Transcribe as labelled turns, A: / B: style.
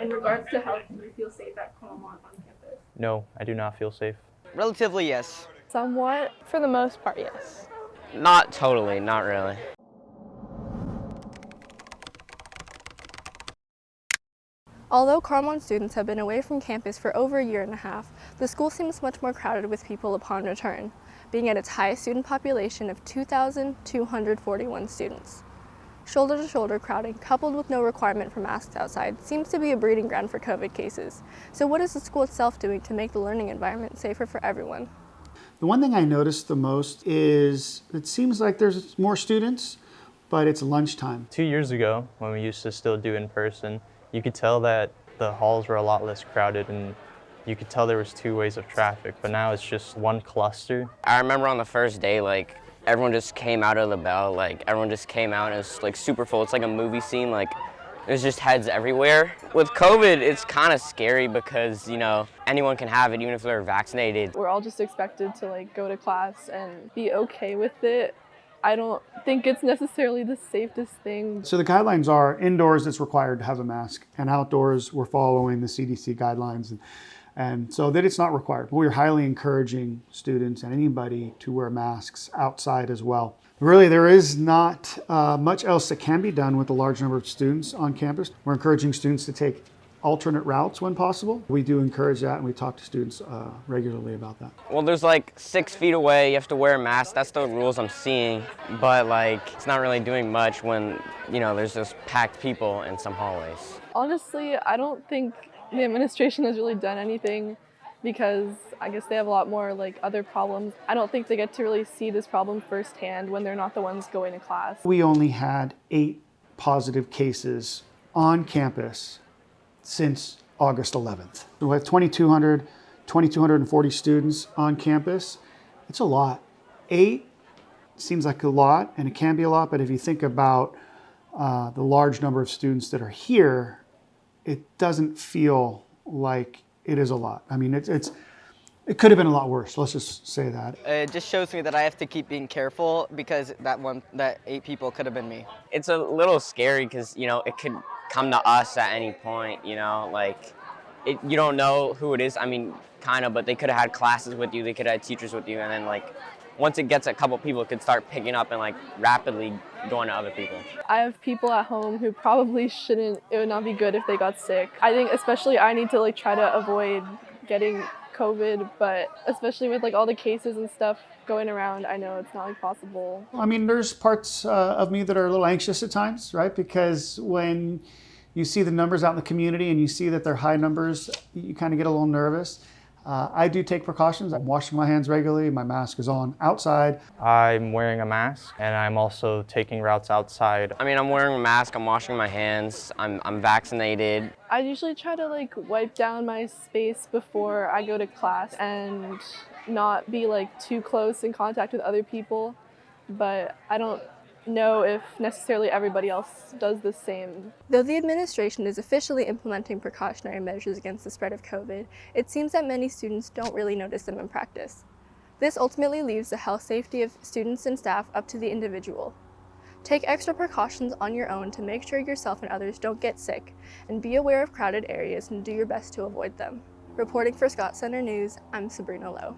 A: In regards to health, do you feel safe at Carlmont on campus?
B: No, I do not feel safe.
C: Relatively, yes.
D: Somewhat. For the most part, yes.
C: Not totally, not really.
D: Although Carlmont students have been away from campus for over a year and a half, the school seems much more crowded with people upon return, being at its highest student population of 2,241 students. Shoulder-to-shoulder crowding, coupled with no requirement for masks outside, seems to be a breeding ground for COVID cases. So what is the school itself doing to make the learning environment safer for everyone?
E: The one thing I noticed the most is it seems like there's more students, but it's lunchtime.
B: 2 years ago, when we used to still do in person, you could tell that the halls were a lot less crowded and you could tell there was two ways of traffic, but now it's just one cluster.
C: I remember on the first day, everyone just came out of the bell, everyone just came out and it's super full. It's like a movie scene, there's just heads everywhere. With COVID, it's kind of scary because, anyone can have it even if they're vaccinated.
D: We're all just expected to go to class and be okay with it. I don't think it's necessarily the safest thing.
E: So the guidelines are indoors it's required to have a mask, and outdoors we're following the CDC guidelines. And so that it's not required. We're highly encouraging students and anybody to wear masks outside as well. Really, there is not much else that can be done with a large number of students on campus. We're encouraging students to take alternate routes when possible. We do encourage that, and we talk to students regularly about that.
C: Well, there's 6 feet away, you have to wear a mask. That's the rules I'm seeing. But it's not really doing much when, there's just packed people in some hallways.
D: Honestly, I don't think the administration has really done anything because I guess they have a lot more other problems. I don't think they get to really see this problem firsthand when they're not the ones going to class.
E: We only had 8 positive cases on campus since August 11th. We have 2,240 students on campus. It's a lot. 8 seems like a lot, and it can be a lot, but if you think about the large number of students that are here, it doesn't feel like it is a lot. I mean, it could have been a lot worse. Let's just say that.
F: It just shows me that I have to keep being careful because that 8 people could have been me.
C: It's a little scary because, it could come to us at any point, you don't know who it is. I mean, kind of, but they could have had classes with you, they could have had teachers with you, and then once it gets a couple people, it could start picking up and rapidly going to other people.
D: I have people at home who probably shouldn't, it would not be good if they got sick. I think especially I need to try to avoid getting COVID, but especially with all the cases and stuff going around, I know it's not possible.
E: I mean, there's parts of me that are a little anxious at times, right? Because when you see the numbers out in the community and you see that they're high numbers, you kind of get a little nervous. I do take precautions. I'm washing my hands regularly. My mask is on outside.
B: I'm wearing a mask and I'm also taking routes outside.
C: I mean, I'm wearing a mask, I'm washing my hands, I'm vaccinated.
D: I usually try to wipe down my space before I go to class and not be too close in contact with other people, but I don't know if necessarily everybody else does the same. Though the administration is officially implementing precautionary measures against the spread of COVID, it seems that many students don't really notice them in practice. This ultimately leaves the health safety of students and staff up to the individual. Take extra precautions on your own to make sure yourself and others don't get sick, and be aware of crowded areas and do your best to avoid them. Reporting for Scott Center News, I'm Sabrina Lowe.